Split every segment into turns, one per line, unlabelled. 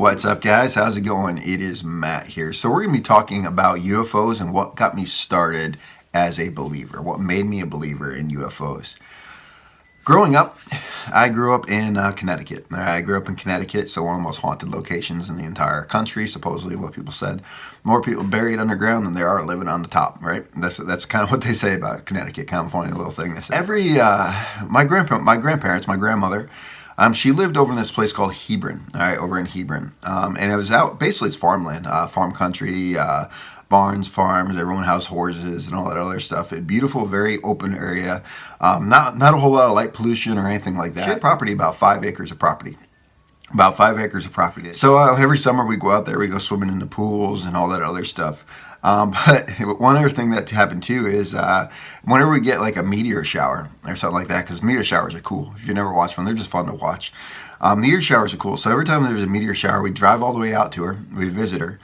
What's up, guys? How's it going? It is Matt here. So we're going to be talking about UFOs and what got me started as a believer, what made me a believer in UFOs. Growing up, I grew up in Connecticut. I grew up in Connecticut, so one of the most haunted locations in the entire country, supposedly what people said. More people buried underground than there are living on the top, right? That's kind of what they say about Connecticut, kind of funny little thing they say. My grandmother, she lived over in this place called Hebron, all right, over in Hebron. And it was out, basically it's farmland, farm country, barns, farms, everyone has horses and all that other stuff. A beautiful, very open area. Not a whole lot of light pollution or anything like that. She had property, about 5 acres of property. About 5 acres of property. So every summer we go out there, we go swimming in the pools and all that other stuff. But one other thing that happened too is whenever we get like a meteor shower or something like that, because meteor showers are cool. If you never watched one, they're just fun to watch. Meteor showers are cool. So every time there's a meteor shower, we'd drive all the way out to her, we'd visit her,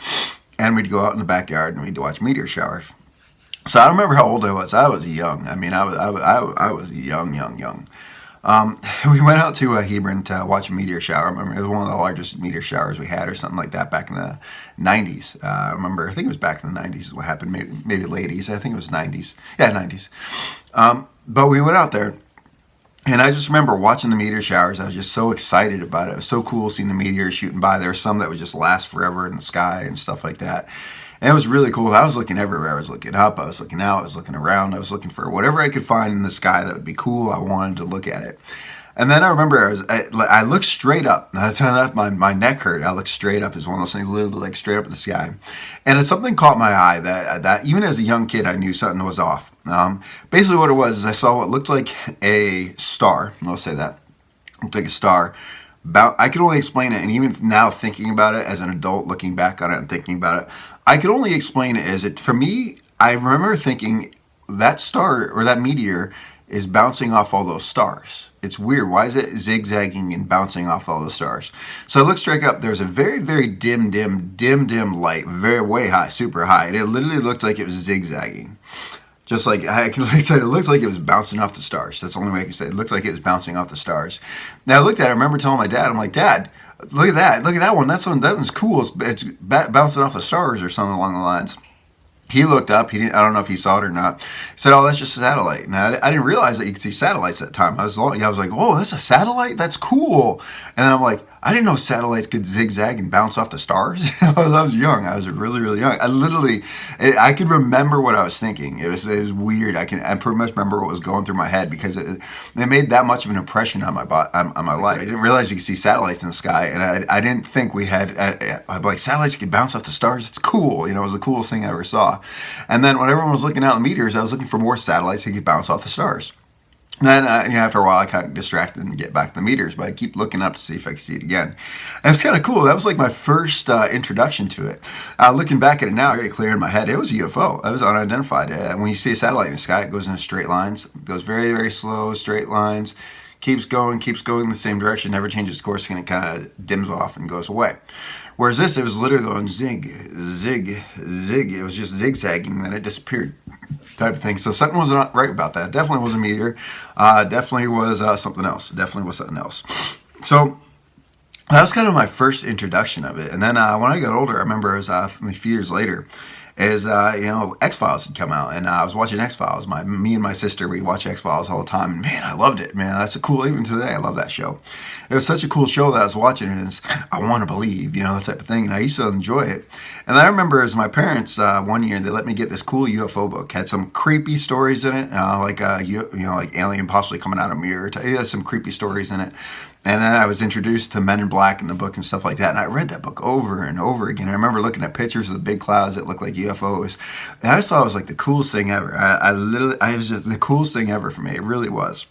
and we'd go out in the backyard and we'd watch meteor showers. So I don't remember how old I was. I was young. I mean, I was young. We went out to Hebron to watch a meteor shower. I remember it was one of the largest meteor showers we had or something like that back in the 90s. I think it was back in the 90s is what happened, maybe late 80s. I think it was 90s. Yeah, 90s. But we went out there, and I just remember watching the meteor showers. I was just so excited about it. It was so cool seeing the meteors shooting by. There were some that would just last forever in the sky and stuff like that. And it was really cool. I was looking everywhere. I was looking up, I was looking out, I was looking around, I was looking for whatever I could find in the sky that would be cool. I wanted to look at it. And then I remember I looked straight up. My neck hurt. I looked straight up. It was one of those things, literally like straight up at the sky. And something caught my eye that even as a young kid, I knew something was off. Basically what it was is I saw what looked like a star. I'll say that. It looked like a star. I could only explain it, and even now thinking about it as an adult, looking back on it and thinking about it, I could only explain it as for me, I remember thinking that star or that meteor is bouncing off all those stars. It's weird. Why is it zigzagging and bouncing off all the stars? So I looked straight up. There's a very, very dim light, way high, super high. And it literally looked like it was zigzagging. Just like I said, it looks like it was bouncing off the stars. That's the only way I can say it. It looks like it was bouncing off the stars. Now I looked at it. I remember telling my dad, I'm like, Dad, look at that. Look at that one. That one's cool. It's bouncing off the stars or something along the lines. He looked up. I don't know if he saw it or not. He said, "Oh, that's just a satellite." Now I didn't realize that you could see satellites at the time. I was like, "Whoa, that's a satellite? That's cool." And then I'm like, I didn't know satellites could zigzag and bounce off the stars. I was young. I was really, really young. I could remember what I was thinking. It was weird. I pretty much remember what was going through my head because it made that much of an impression on my life. I didn't realize you could see satellites in the sky, and I didn't think we had. Like satellites could bounce off the stars. It's cool. You know, it was the coolest thing I ever saw. And then when everyone was looking out at the meteors, I was looking for more satellites that could bounce off the stars. Then after a while, I kind of distracted and get back to the meters, but I keep looking up to see if I can see it again. And it's kind of cool. That was like my first introduction to it. Looking back at it now, I get it clear in my head. It was a UFO. It was unidentified. When you see a satellite in the sky, it goes in straight lines. It goes very, very slow, straight lines. Keeps going in the same direction, never changes course, and it kind of dims off and goes away. Whereas this, it was literally going zig, zig, zig. It was just zigzagging, and then it disappeared, type of thing. So something wasn't right about that. Definitely was a meteor. Definitely was something else. So that was kind of my first introduction of it. And then when I got older, I remember it was a few years later, XFiles had come out, and I was watching XFiles. Me and my sister, we watch XFiles all the time, and man, I loved it, man. That's even today, I love that show. It was such a cool show that I was watching it, and I want to believe, that type of thing, and I used to enjoy it. And I remember as my parents, one year, they let me get this cool UFO book. Had some creepy stories in it, like alien possibly coming out of a mirror. It had some creepy stories in it. And then I was introduced to Men in Black in the book and stuff like that. And I read that book over and over again. I remember looking at pictures of the big clouds that looked like UFOs. And I just thought it was like the coolest thing ever. It was just the coolest thing ever for me. It really was.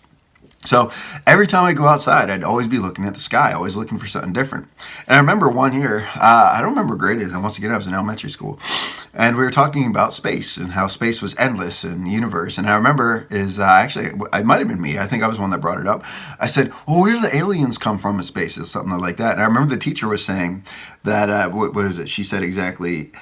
So every time I go outside, I'd always be looking at the sky, always looking for something different. And I remember one year, I don't remember what grade it is. Once again, I was in elementary school. And we were talking about space and how space was endless and the universe. And I remember actually, it might have been me. I think I was the one that brought it up. I said, well, where do the aliens come from in space? Or something like that. And I remember the teacher was saying that, what is it? She said exactly,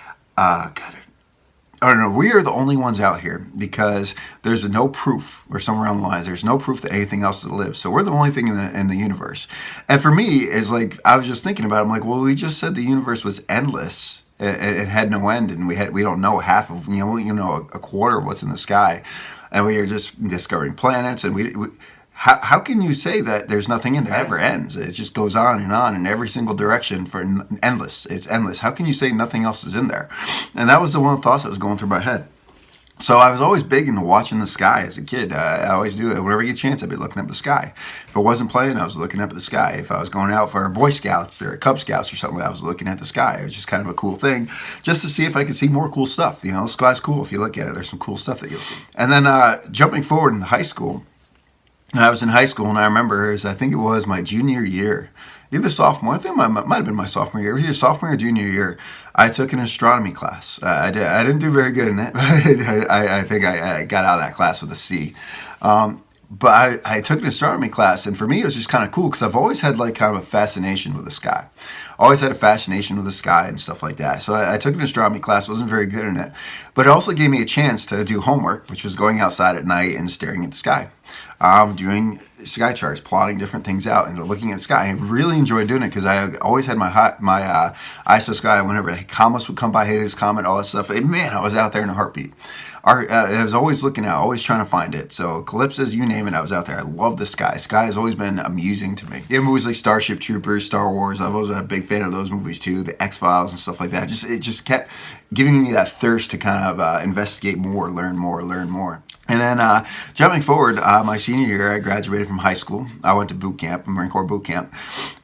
I don't know, we are the only ones out here because there's no proof, or somewhere on the lines, there's no proof that anything else lives. So we're the only thing in the universe. And for me, is like, I was just thinking about it. I'm like, well, we just said the universe was endless. It had no end, and we don't know half of, a quarter of what's in the sky. And we are just discovering planets, and how can you say that there's nothing in there? It never ends. It just goes on in every single direction for endless. It's endless. How can you say nothing else is in there? And that was the one thought that was going through my head. So I was always big into watching the sky as a kid. I always do it. Whenever I get a chance, I'd be looking up at the sky. If I wasn't playing, I was looking up at the sky. If I was going out for Boy Scouts or Cub Scouts or something, I was looking at the sky. It was just kind of a cool thing, just to see if I could see more cool stuff. The sky's cool. If you look at it, there's some cool stuff that you'll see. And then jumping forward in high school, I was in high school, and I remember, I think it was my junior year, either sophomore, I think it might have been my sophomore year. It was either sophomore or junior year. I took an astronomy class. I didn't do very good in it. I think I got out of that class with a C. But I took an astronomy class, and for me, it was just kind of cool because I've always had like kind of a fascination with the sky. Always had a fascination with the sky and stuff like that. So I took an astronomy class, wasn't very good in it, but it also gave me a chance to do homework, which was going outside at night and staring at the sky. Doing sky charts, plotting different things out, and looking at the sky. I really enjoyed doing it because I always had my eyes to the sky. Whenever comets would come by, Halley's Comet, all that stuff. And man, I was out there in a heartbeat. I was always looking out, always trying to find it. So eclipses, you name it, I was out there. I love the sky. Sky has always been amusing to me. Yeah, movies like Starship Troopers, Star Wars. I've always been a big fan of those movies too. The XFiles and stuff like that. It just kept giving me that thirst to kind of investigate more, learn more. And then jumping forward, my senior year, I graduated from high school. I went to boot camp, Marine Corps boot camp.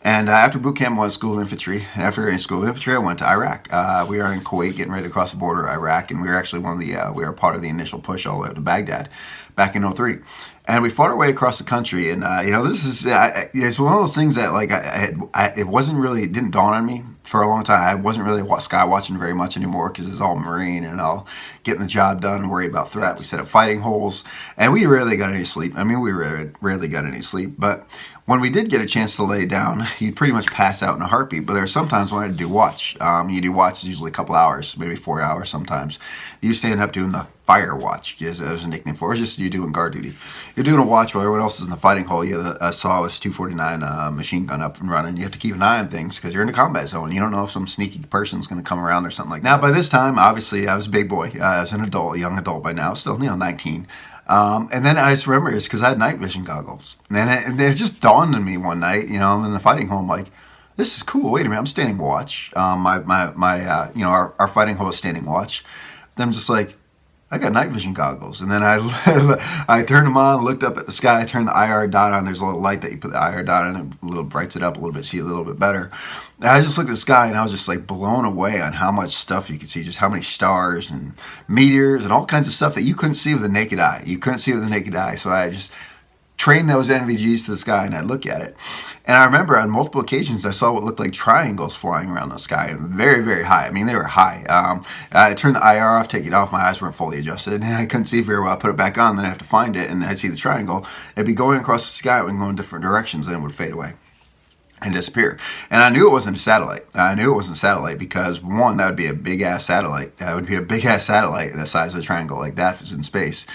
And after boot camp, I went to School of Infantry. And after School of Infantry, I went to Iraq. We were in Kuwait, getting ready to cross the border to Iraq. And we were actually we were part of the initial push all the way up to Baghdad back in '03. And we fought our way across the country. And, this is, it's one of those things that, like, it didn't dawn on me for a long time. I wasn't really sky watching very much anymore because it's all Marine and all getting the job done and worry about threat. We set up fighting holes, and we rarely got any sleep. I mean, we rarely got any sleep. But when we did get a chance to lay down, you'd pretty much pass out in a heartbeat. But there are sometimes when I do watch. You do watch, it's usually a couple hours, maybe 4 hours sometimes. You stand up doing the fire watch, as a nickname for it. It's just you doing guard duty. You're doing a watch while everyone else is in the fighting hole. You have a Sawus 249 machine gun up and running. You have to keep an eye on things because you're in a combat zone. You don't know if some sneaky person's going to come around or something like that. Now, by this time, obviously, I was a big boy. I was an adult, a young adult by now, still 19. And then I just remember it's because I had night vision goggles. And it just dawned on me one night, I'm in the fighting hole. I'm like, this is cool. Wait a minute, I'm standing watch. Our fighting hole is standing watch. Then I'm just like, I got night vision goggles. And then I turned them on, looked up at the sky, I turned the IR dot on. There's a little light that you put the IR dot on, and a little brights it up a little bit, see a little bit better. And I just looked at the sky, and I was just like blown away on how much stuff you could see, just how many stars and meteors and all kinds of stuff that you couldn't see with the naked eye. So I just train those NVGs to the sky, and I'd look at it. And I remember on multiple occasions I saw what looked like triangles flying around the sky, very, very high. I mean, they were high. I turned the IR off, take it off. My eyes weren't fully adjusted, and I couldn't see very well. I put it back on, then I have to find it, and I'd see the triangle. It'd be going across the sky, it would go in different directions, and it would fade away and disappear. And I knew it wasn't a satellite. Because one, that would be a big-ass satellite. That would be a big-ass satellite in the size of a triangle like that if it's in space.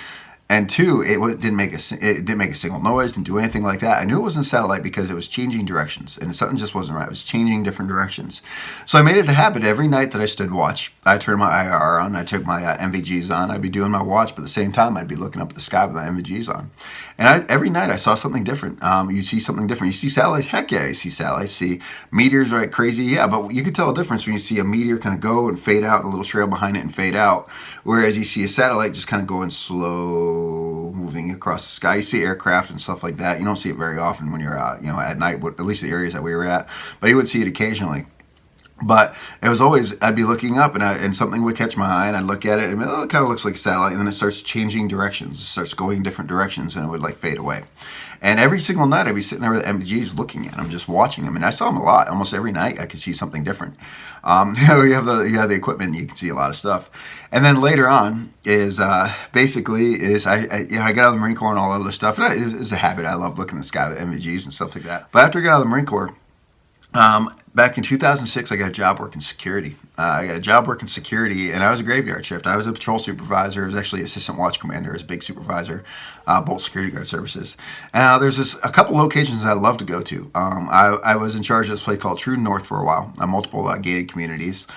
And two, it didn't make a single noise, didn't do anything like that. I knew it wasn't a satellite because it was changing directions, and something just wasn't right. It was changing different directions. So I made it a habit every night that I stood watch. I turned my IR on, I took my NVGs on. I'd be doing my watch, but at the same time, I'd be looking up at the sky with my NVGs on. And every night I saw something different. You see something different. You see satellites, heck yeah, you see satellites. See meteors, right? Crazy, yeah. But you can tell a difference when you see a meteor kind of go and fade out, and a little trail behind it and fade out. Whereas you see a satellite just kind of going slow, moving across the sky. You see aircraft and stuff like that. You don't see it very often when you're out, at night, at least the areas that we were at. But you would see it occasionally. But it was always, I'd be looking up and something would catch my eye, and I'd look at it and it kind of looks like a satellite, and then it starts changing directions. It starts going different directions, and it would like fade away. And every single night I'd be sitting there with the MVGs looking at them, just watching them. And I saw them a lot. Almost every night I could see something different. You have the equipment, and you can see a lot of stuff. And then later on is I get out of the Marine Corps and all that other stuff. And it's a habit. I love looking at the sky with MVGs and stuff like that. But after I got out of the Marine Corps, Back in 2006, I got a job working security. I got a job working security, and I was a graveyard shift. I was a patrol supervisor. I was actually assistant watch commander. I was a big supervisor, both security guard services. There's a couple locations I love to go to. I was in charge of this place called True North for a while, multiple gated communities.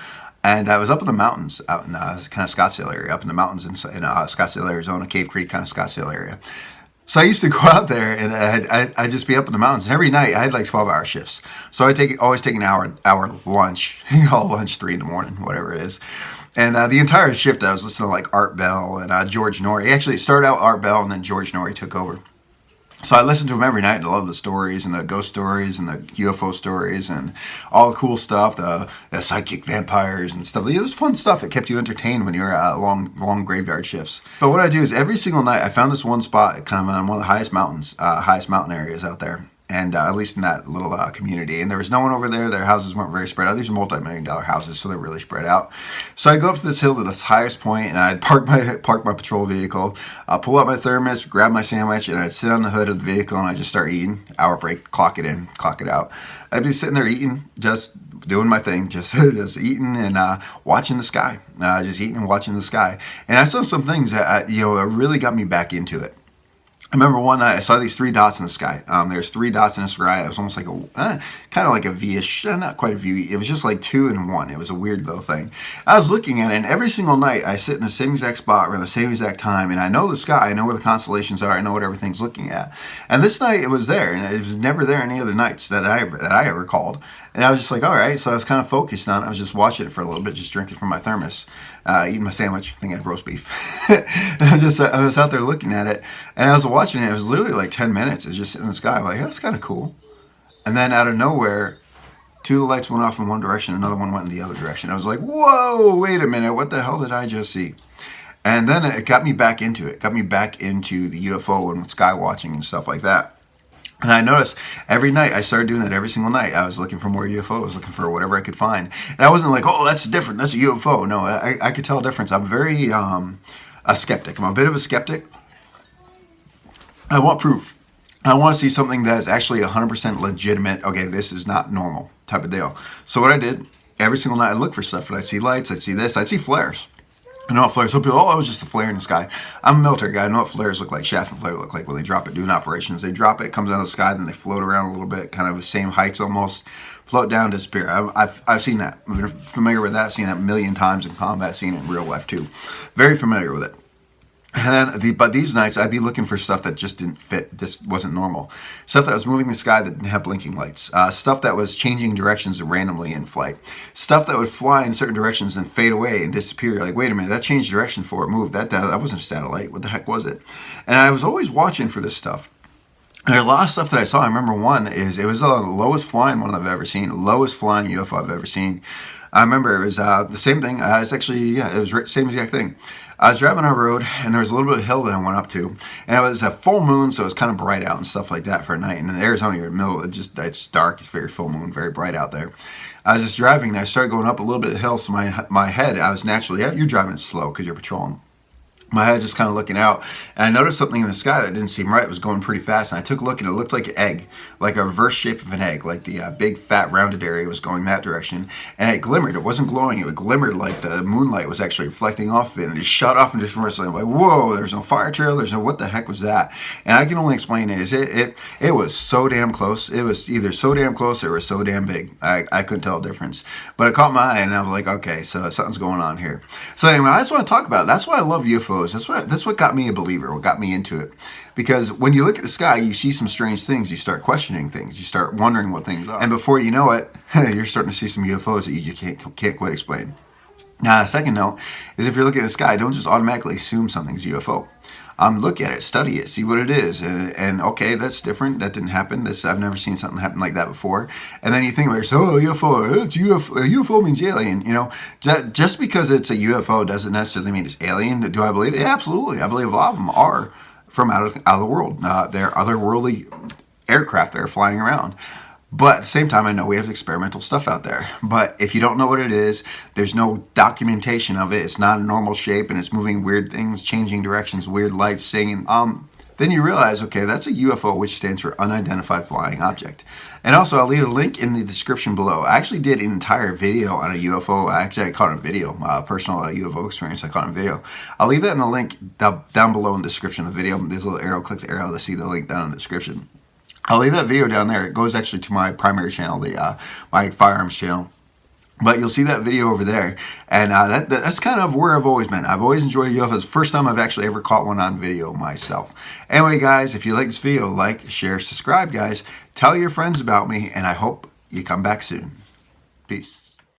And I was up in the mountains, out in kind of Scottsdale area, up in the mountains in Scottsdale, Arizona, Cave Creek, kind of Scottsdale area. So I used to go out there, and I'd just be up in the mountains. And every night I had like 12-hour shifts. So I always take an hour lunch, all lunch 3 in the morning, whatever it is. And the entire shift I was listening to like Art Bell and George Norrie. Actually, it started out Art Bell, and then George Norrie took over. So I listened to him every night, and I love the stories and the ghost stories and the UFO stories and all the cool stuff, the psychic vampires and stuff. It was fun stuff. It kept you entertained when you were long graveyard shifts. But what I do is every single night I found this one spot kind of on one of the highest mountain areas out there. And at least in that little community. And there was no one over there. Their houses weren't very spread out. These are multi-million-dollar houses, so they're really spread out. So I go up to this hill to this highest point, and I'd park my patrol vehicle, pull out my thermos, grab my sandwich, and I'd sit on the hood of the vehicle, and I'd just start eating. Hour break, clock it in, clock it out. I'd be sitting there eating, just doing my thing, just eating and watching the sky. Just eating and watching the sky. And I saw some things that, really got me back into it. I remember one night I saw these 3 dots in the sky. There's 3 dots in the sky. It was almost like kind of like a V-ish, not quite a V. It was just like 2 and 1. It was a weird little thing. I was looking at it, and every single night I sit in the same exact spot around the same exact time, and I know the sky. I know where the constellations are. I know what everything's looking at. And this night it was there, and it was never there any other nights that I ever called. And I was just like, all right. So I was kind of focused on it. I was just watching it for a little bit, just drinking from my thermos, eating my sandwich. I think I had roast beef. And I was out there looking at it, and I was watching it. It was literally like 10 minutes. It was just sitting in the sky. I'm like, oh, that's kind of cool. And then out of nowhere, 2 of the lights went off in one direction. Another one went in the other direction. I was like, whoa, wait a minute. What the hell did I just see? And then it got me back into it. Got me back into the UFO and sky watching and stuff like that. And I noticed every night, I started doing that every single night. I was looking for more UFOs, looking for whatever I could find. And I wasn't like, oh, that's different. That's a UFO. No, I could tell a difference. I'm very a skeptic. I'm a bit of a skeptic. I want proof. I want to see something that is actually 100% legitimate. Okay, this is not normal type of deal. So what I did, every single night I looked for stuff. And I'd see lights. I'd see this. I'd see flares. I know what flares. Some people, oh, it was just a flare in the sky. I'm a military guy. I know what flares look like. Shaft and flare look like when they drop it doing operations. They drop it, it comes out of the sky, then they float around a little bit, kind of the same heights almost, float down, disappear. I've seen that. I'm familiar with that. Seen that a million times in combat. Seen it in real life too. Very familiar with it. And then, but these nights, I'd be looking for stuff that just didn't fit. This wasn't normal. Stuff that was moving the sky that didn't have blinking lights. Stuff that was changing directions randomly in flight. Stuff that would fly in certain directions and fade away and disappear. You're like, wait a minute, that changed direction for it moved. That wasn't a satellite. What the heck was it? And I was always watching for this stuff. And a lot of stuff that I saw. I remember one is it was the lowest flying one I've ever seen. Lowest flying UFO I've ever seen. I remember it was the same thing. It's actually, yeah, it was same exact thing. I was driving on a road, and there was a little bit of hill that I went up to, and it was a full moon, so it was kind of bright out and stuff like that for a night. And in Arizona, you're in the middle, it's dark, it's very full moon, very bright out there. I was just driving, and I started going up a little bit of hill, so my head, I was naturally, you're driving it slow because you're patrolling. My head was just kind of looking out, and I noticed something in the sky that didn't seem right. It was going pretty fast, and I took a look, and it looked like an egg, like a reverse shape of an egg, like the big, fat, rounded area was going that direction, and it glimmered. It wasn't glowing. It glimmered like the moonlight was actually reflecting off of it, and it shot off in different directions. I'm like, whoa, there's no fire trail. There's no, what the heck was that? And I can only explain it is it was so damn close. It was either so damn close or it was so damn big. I couldn't tell the difference. But it caught my eye, and I was like, okay, so something's going on here. So anyway, I just want to talk about it. That's why I love UFOs. That's what got me a believer, what got me into it. Because when you look at the sky, you see some strange things. You start questioning things. You start wondering what things are. And before you know it, you're starting to see some UFOs that you just can't quite explain. Now, a second note is if you're looking at the sky, don't just automatically assume something's UFO. Look at it, study it, see what it is, and okay, that's different. That didn't happen. I've never seen something happen like that before. And then you think about yourself, oh, UFO, it's UFO. UFO means alien. You know, just because it's a UFO doesn't necessarily mean it's alien. Do I believe it? Yeah, absolutely. I believe a lot of them are from out of the world. They're otherworldly aircraft that are flying around. But at the same time, I know we have experimental stuff out there. But if you don't know what it is, there's no documentation of it. It's not a normal shape, and it's moving weird things, changing directions, weird lights, singing. then you realize, okay, that's a UFO, which stands for unidentified flying object. And also, I'll leave a link in the description below. I actually did an entire video on a UFO. Actually, I caught it a video, personal UFO experience. I caught it a video. I'll leave that in the link down below in the description of the video. There's a little arrow. Click the arrow to see the link down in the description. I'll leave that video down there. It goes actually to my primary channel, my firearms channel. But you'll see that video over there. And that's kind of where I've always been. I've always enjoyed UFOs. First time I've actually ever caught one on video myself. Anyway, guys, if you like this video, like, share, subscribe, guys. Tell your friends about me, and I hope you come back soon. Peace.